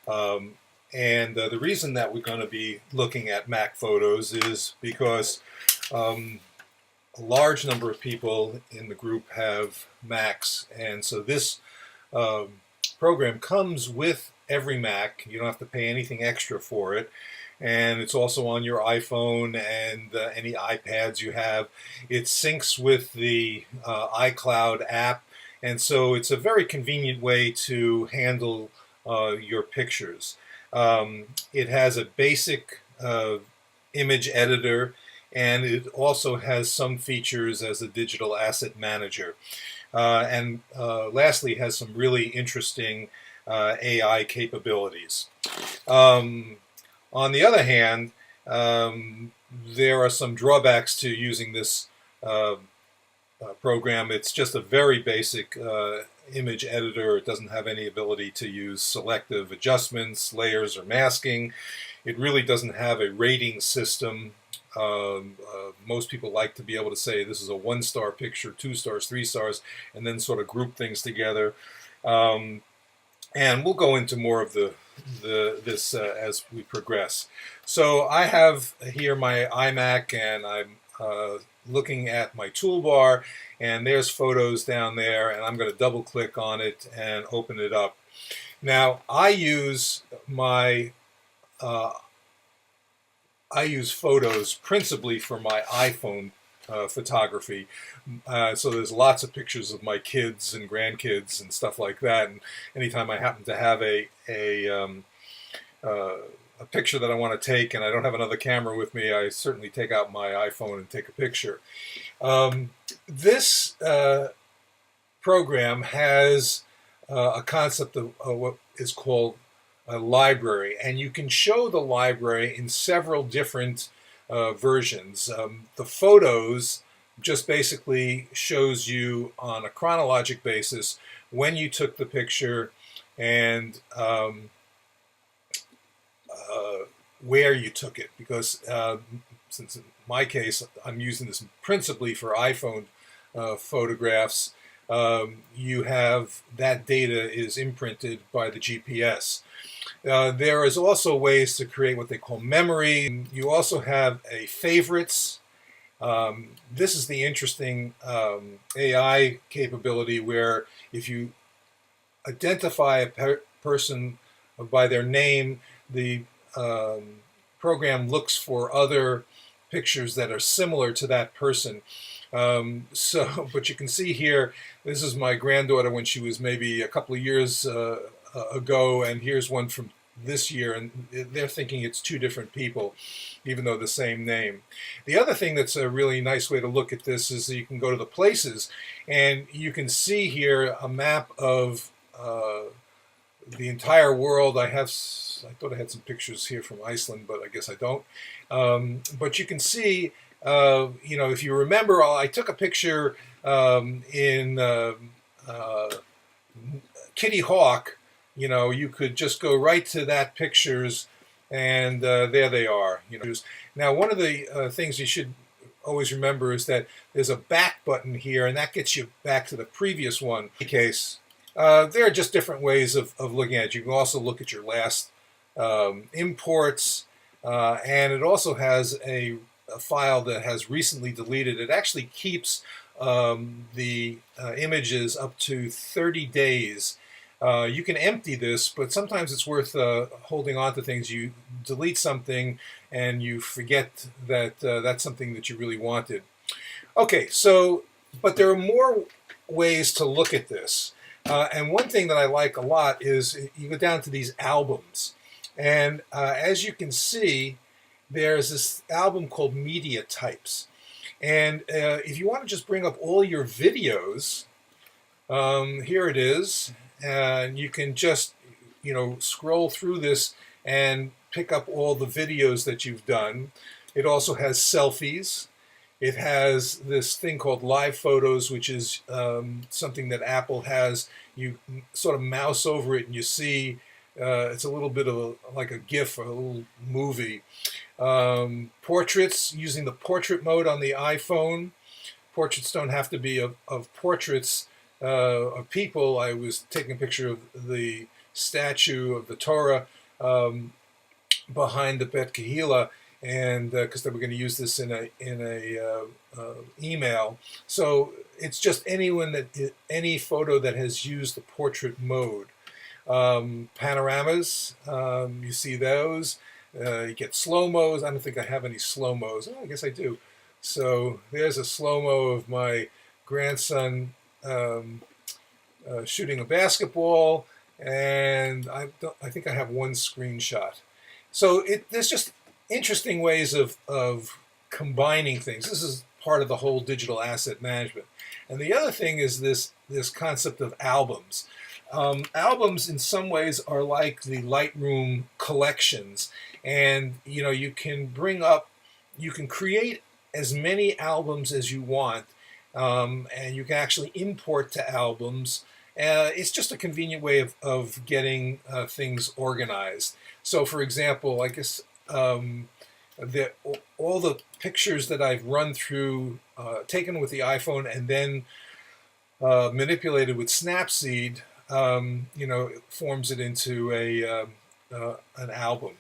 Um, and the reason that we're going to be looking at Mac photos is because um, a large number of people in the group have Macs, and so this um, program comes with every Mac. You don't have to pay anything extra for it. And it's also on your iPhone and any iPads you have. It syncs with the iCloud app, and so it's a very convenient way to handle your pictures. It has a basic image editor, and it also has some features as a digital asset manager. And lastly, has some really interesting AI capabilities. Um, on the other hand, there are some drawbacks to using this uh, program. It's just a very basic image editor. It doesn't have any ability to use selective adjustments, layers, or masking. It really doesn't have a rating system. Most people like to be able to say this is a 1-star picture, 2 stars, 3 stars, and then sort of group things together. Um, and we'll go into more of this as we progress. So I have here my iMac, and I'm looking at my toolbar, and there's photos down there, and I'm going to double click on it and open it up. Now uh, I use photos principally for my iPhone photography. So there's lots of pictures of my kids and grandkids and stuff like that. And anytime I happen to have uh, a picture that I want to take and I don't have another camera with me, I certainly take out my iPhone and take a picture. This program has a concept of what is called a library, and you can show the library in several different versions. The photos just basically shows you on a chronologic basis when you took the picture and where you took it, because since in my case I'm using this principally for iPhone photographs, you have that data is imprinted by the GPS. There is also ways to create what they call memory. You also have a favorites. This is the interesting AI capability where if you identify a person by their name, the program looks for other pictures that are similar to that person. But you can see here, this is my granddaughter when she was maybe a couple of years ago, and here's one from this year, and they're thinking it's two different people, even though the same name. The other thing that's a really nice way to look at this is that you can go to the places, and you can see here a map of the entire world. I thought I had some pictures here from Iceland, but I guess I don't. But you can see, if you remember, I took a picture in Kitty Hawk. You could just go right to that pictures, and there they are. Now, one of the things you should always remember is that there's a back button here, and that gets you back to the previous one. In any case, there are just different ways of looking at it. You can also look at your last imports, and it also has a file that has recently deleted. It actually keeps the images up to 30 days. You can empty this, but sometimes it's worth holding on to things. You delete something and you forget that that's something that you really wanted. Okay, but there are more ways to look at this. And one thing that I like a lot is you go down to these albums. And as you can see, there's this album called Media Types. And if you want to just bring up all your videos, here it is. And you can just, scroll through this and pick up all the videos that you've done. It also has selfies. It has this thing called Live Photos, which is something that Apple has. You sort of mouse over it and you see it's a little bit of like a GIF or a little movie. Portraits, using the portrait mode on the iPhone. Portraits don't have to be of portraits of people. I was taking a picture of the statue of the Torah behind the Bet Kehila, and because they were going to use this in a email. So it's just any photo that has used the portrait mode. Panoramas, you see those. You get slow-mos. I don't think I have any slow-mos. Oh, I guess I do. So there's a slow-mo of my grandson shooting a basketball, and I think I have one screenshot. So there's just interesting ways of combining things. This is part of the whole digital asset management. And the other thing is this concept of albums. Albums in some ways are like the Lightroom collections, and you can create as many albums as you want, and you can actually import to albums. It's just a convenient way of getting things organized. So for example, I guess all the pictures that I've run through, taken with the iPhone and then manipulated with Snapseed, it forms it into an album.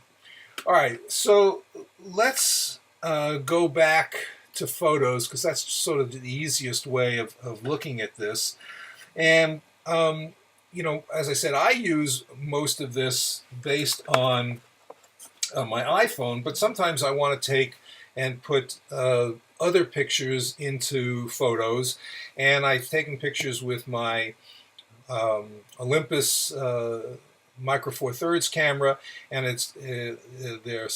All right, so let's go back to photos, because that's sort of the easiest way of looking at this. And as I said, I use most of this based on my iPhone, but sometimes I want to take and put other pictures into photos, and I've taken pictures with my Olympus Micro Four Thirds camera, and they're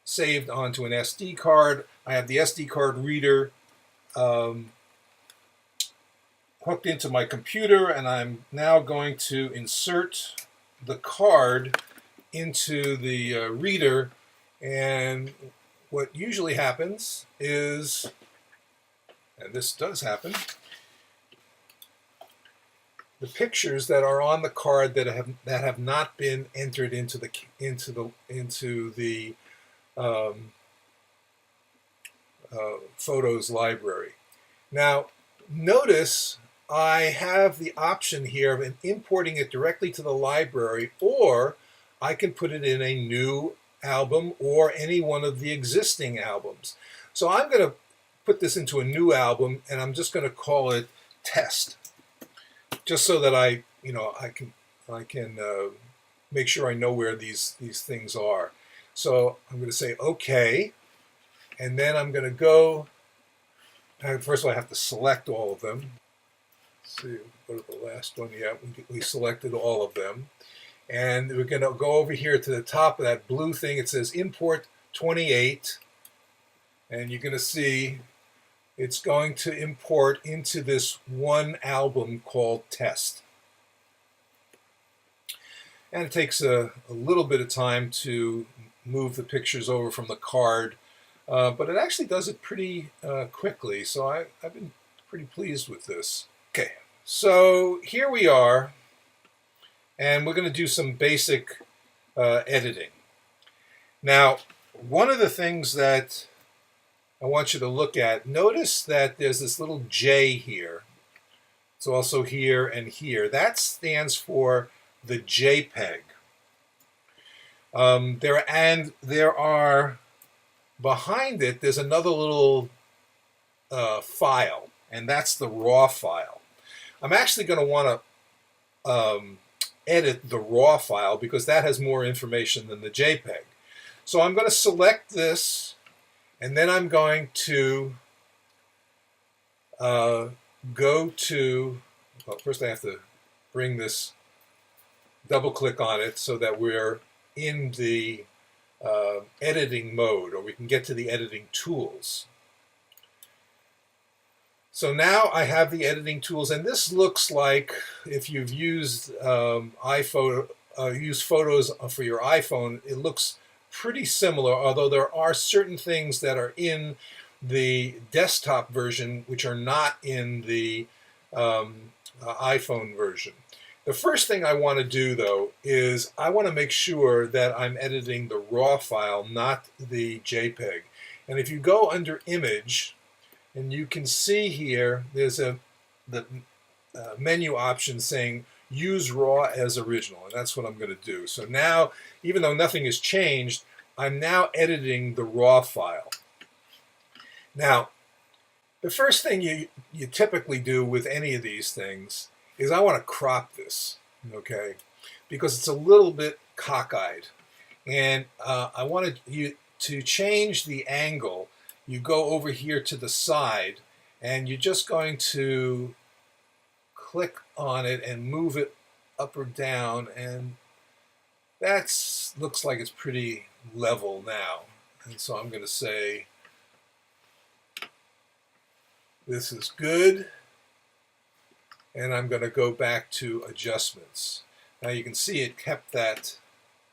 saved onto an SD card. I have the SD card reader hooked into my computer, and I'm now going to insert the card into the reader. And what usually happens is, and this does happen, the pictures that are on the card that have not been entered into the Photos library. Now, notice I have the option here of importing it directly to the library, or I can put it in a new album or any one of the existing albums. So I'm going to put this into a new album, and I'm just going to call it Test, just so that I can make sure I know where these things are. So I'm going to say OK, and then I'm going to go. First of all, I have to select all of them. Let's see, go to the last one. Yeah, we selected all of them. And we're going to go over here to the top of that blue thing. It says Import 28. And you're going to see it's going to import into this one album called Test. And it takes a little bit of time to move the pictures over from the card. But it actually does it pretty quickly. So I've been pretty pleased with this. Okay, so here we are. And we're going to do some basic editing. Now, one of the things that I want you to look at, notice that there's this little J here. It's also here and here. That stands for the JPEG. There are, behind it, there's another little file, and that's the RAW file. I'm actually going to want to edit the RAW file because that has more information than the JPEG. So I'm going to select this, and then I'm going to go to, well, first I have to bring this, double click on it so that we're in the editing mode, or we can get to the editing tools. So now I have the editing tools, and this looks like, if you've used used Photos for your iPhone, it looks pretty similar, although there are certain things that are in the desktop version which are not in the iPhone version. The first thing I want to do, though, is I want to make sure that I'm editing the RAW file, not the JPEG. And if you go under Image, and you can see here, there's the menu option saying use raw as original, and that's what I'm going to do. So now, even though nothing has changed, I'm now editing the raw file. Now, the first thing you typically do with any of these things is I want to crop this, okay, because it's a little bit cockeyed, and I wanted you to change the angle. You go over here to the side, and you're just going to click on it and move it up or down, and that looks like it's pretty level now. And so I'm going to say this is good, and I'm going to go back to adjustments. Now you can see it kept that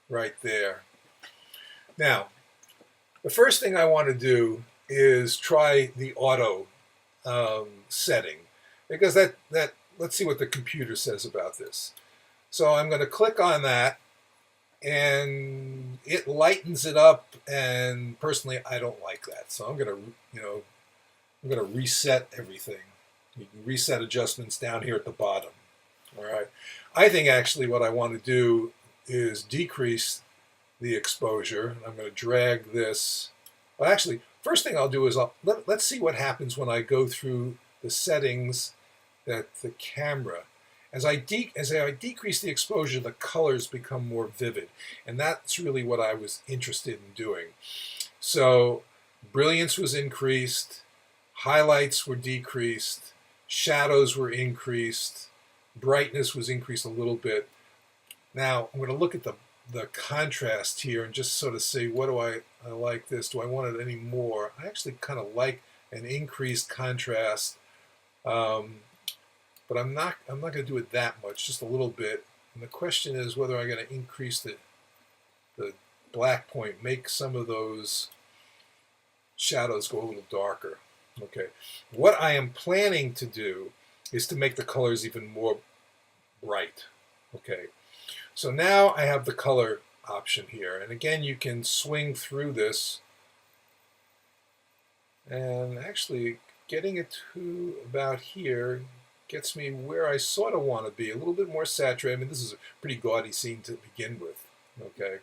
right there. Now, the first thing I want to do is try the auto setting, because that let's see what the computer says about this. So I'm going to click on that, and it lightens it up, and personally I don't like that. So I'm going to, I'm going to reset everything. You can reset adjustments down here at the bottom. All right. I think actually what I want to do is decrease the exposure. I'm going to drag this. Well, actually, first thing I'll do is let's see what happens when I go through the settings that the camera. As I decrease the exposure, the colors become more vivid, and that's really what I was interested in doing. So brilliance was increased, highlights were decreased, shadows were increased, brightness was increased a little bit. Now I'm going to look at the contrast here and just sort of say, what do I like this? Do I want it any more? I actually kind of like an increased contrast. But I'm not going to do it that much, just a little bit. And the question is whether I'm going to increase the black point, make some of those shadows go a little darker. Okay. What I am planning to do is to make the colors even more bright. Okay. So now I have the color option here. And again, you can swing through this. And actually getting it to about here gets me where I sort of want to be, a little bit more saturated. I mean, this is a pretty gaudy scene to begin with. Okay.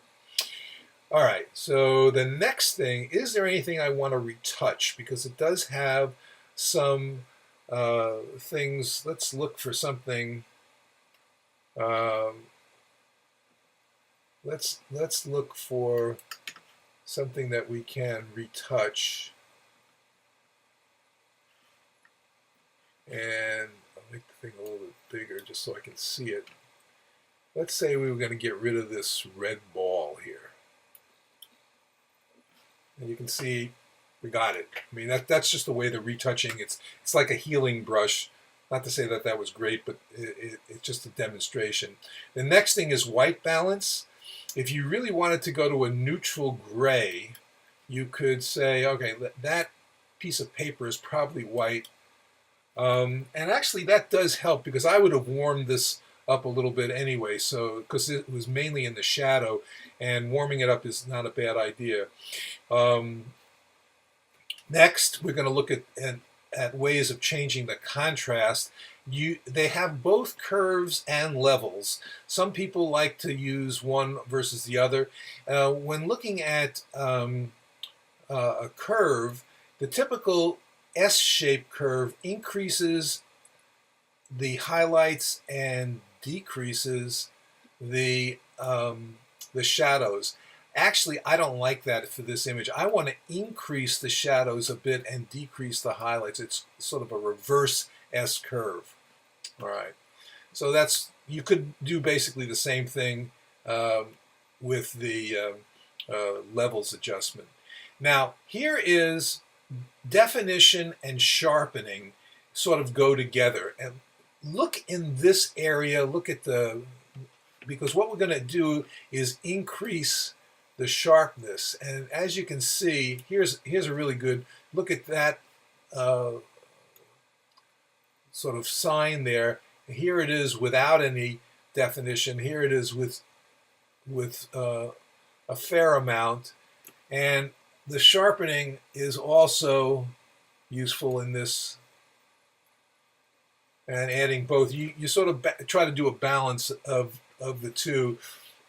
All right, so the next thing, is there anything I want to retouch? Because it does have some things. Let's look for something. Let's look for something that we can retouch. And I'll make the thing a little bit bigger just so I can see it. Let's say we were going to get rid of this red ball here. And you can see we got it. I mean, that's just the way the retouching, it's like a healing brush. Not to say that that was great, but it's just a demonstration. The next thing is white balance. If you really wanted to go to a neutral gray, you could say, okay, that piece of paper is probably white. And actually that does help, because I would have warmed this up a little bit anyway, so because it was mainly in the shadow, and warming it up is not a bad idea. Next, we're going to look at ways of changing the contrast. They have both curves and levels. Some people like to use one versus the other. When looking at a curve, the typical S-shaped curve increases the highlights and decreases the shadows. Actually, I don't like that for this image. I want to increase the shadows a bit and decrease the highlights. It's sort of a reverse S curve. All right. So you could do basically the same thing with the levels adjustment. Now, here is definition and sharpening sort of go together. And look in this area, because what we're going to do is increase the sharpness. And as you can see, here's a really good look at that sort of sign there. Here it is without any definition. Here it is with a fair amount. And the sharpening is also useful in this and adding both. You sort of try to do a balance of the two.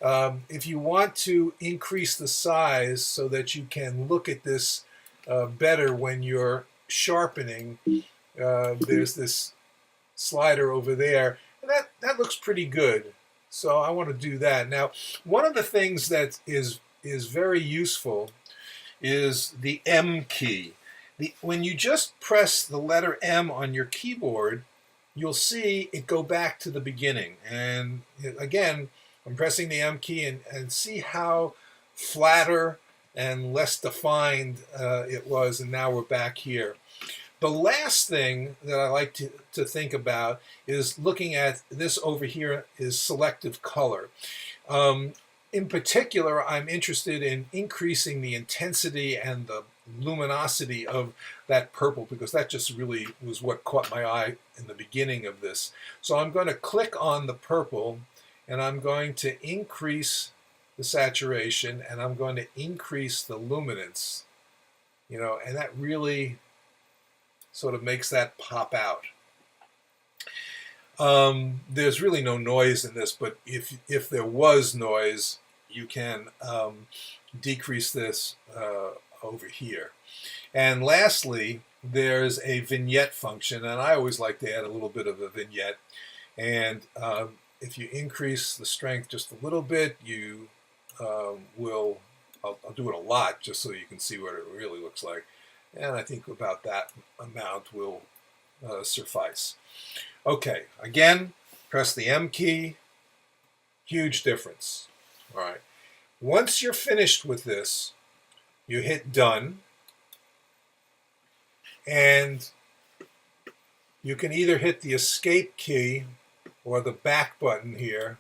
If you want to increase the size so that you can look at this better when you're sharpening, there's this slider over there, and that looks pretty good. So I want to do that. Now, one of the things that is very useful is the M key. When you just press the letter M on your keyboard, you'll see it go back to the beginning. And again, I'm pressing the M key, and see how flatter and less defined it was, and now we're back here. The last thing that I like to think about is looking at this over here is selective color. In particular, I'm interested in increasing the intensity and the luminosity of that purple, because that just really was what caught my eye in the beginning of this. So I'm going to click on the purple, and I'm going to increase the saturation, and I'm going to increase the luminance, and that really sort of makes that pop out. There's really no noise in this, but if there was noise, you can decrease this over here. And lastly, there's a vignette function, and I always like to add a little bit of a vignette. And if you increase the strength just a little bit, you will, I'll do it a lot just so you can see what it really looks like. And I think about that amount will suffice. Okay, again, press the M key. Huge difference. All right. Once you're finished with this, you hit done. And you can either hit the escape key or the back button here,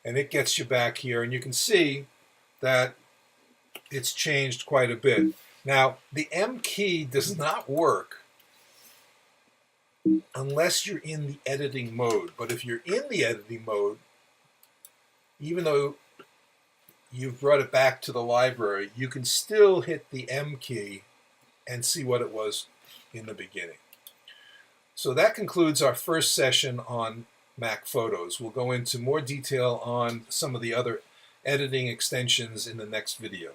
and it gets you back here. And you can see that it's changed quite a bit. Now, the M key does not work unless you're in the editing mode. But if you're in the editing mode, even though you've brought it back to the library, you can still hit the M key and see what it was in the beginning. So that concludes our first session on Mac Photos. We'll go into more detail on some of the other editing extensions in the next video.